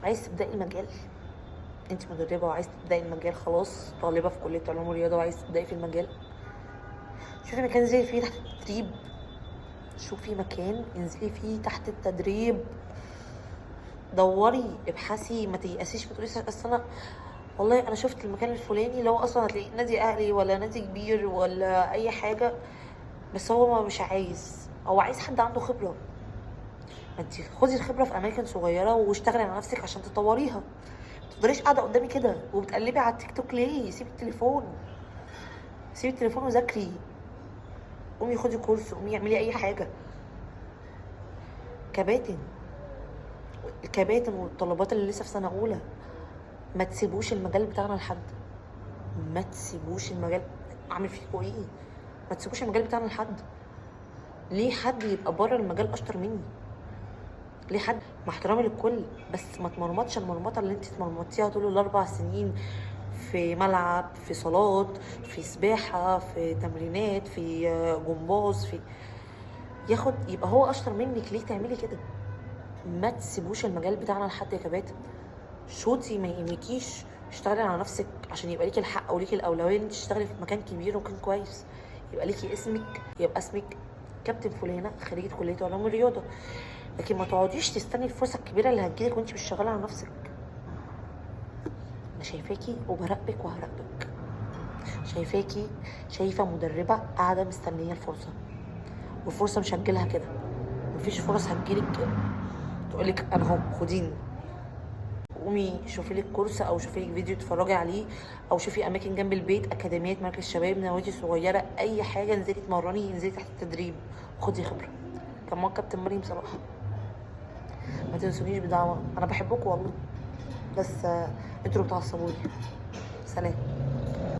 عايز تبداي المجال، انت مدربه وعايز تبداي المجال، خلاص طالبه في كليه علوم ورياضه وعايز تبداي في المجال، شوفي مكان انزلي فيه تحت التدريب. شوفي مكان انزلي فيه تحت التدريب، دوري ابحثي، ما تيأسيش، ما تقوليش اصل انا والله انا شفت المكان الفلاني اللي هو اصلا هتلاقيه نادي اهلي ولا نادي كبير ولا اي حاجه، بس هو ما مش عايز، هو عايز حد عنده خبره. ما انت خدي الخبره في اماكن صغيره واشتغلي على نفسك عشان تطوريها. ما تفضليش قاعده قدامي كده وبتقلبي على التيك توك ليه؟ سيبي التليفون، سيبي التليفون وذاكري، قومي خدي كورس، قومي اعملي اي حاجه. كباتن، الكباتن والطلبات اللي لسه في سنه اولى، ما تسيبوش المجال بتاعنا لحد، ما تسيبوش المجال. اعمل فيكوا ايه؟ ما تسيبوش المجال بتاعنا لحد. ليه حد يبقى بره المجال اشطر مني؟ ليه حد؟ مع احترامي للكل، بس ما تمرمطش المرمطه اللي انت تمرمطيها طول الاربع سنين في ملعب، في صالات، في سباحه، في تمرينات، في جمباز، في يبقى هو اشطر منك. ليه تعملي كده؟ ما تسيبوش المجال بتاعنا لحد يا كباتن. شوتي ما يهمكيش، اشتغلي على نفسك عشان يبقى ليكي الحق وليكي الاولويه ان انت تشتغلي في مكان كبير ومكان كويس، يبقى ليكي اسمك، يبقى اسمك كابتن فلانه خريجه كليه علوم الرياضه. لكن ما تقعديش تستني الفرصه الكبيره اللي هتجيلك وانت مش شغاله على نفسك. انا شايفاكي وبراقبك وهراقبك، شايفاكي، شايفه مدربه قاعده مستنيه الفرصه، والفرصه مش هتجيلها كده. مفيش فرص هتجيلك تقولك انا اهو خديني. قومي شوفي لك كورس او شوفي لك فيديو تتفرجي عليه، او شوفي اماكن جنب البيت، اكاديميات، مركز شباب، نوادي صغيره، اي حاجه، انزلي اتمرني، انزلي تحت التدريب وخدي خبره. كان معاك كابتن مريم صلاح. ما تنسونيش بدعوه، انا بحبكم والله، بس انتوا اللي بتعصبوني. سلام.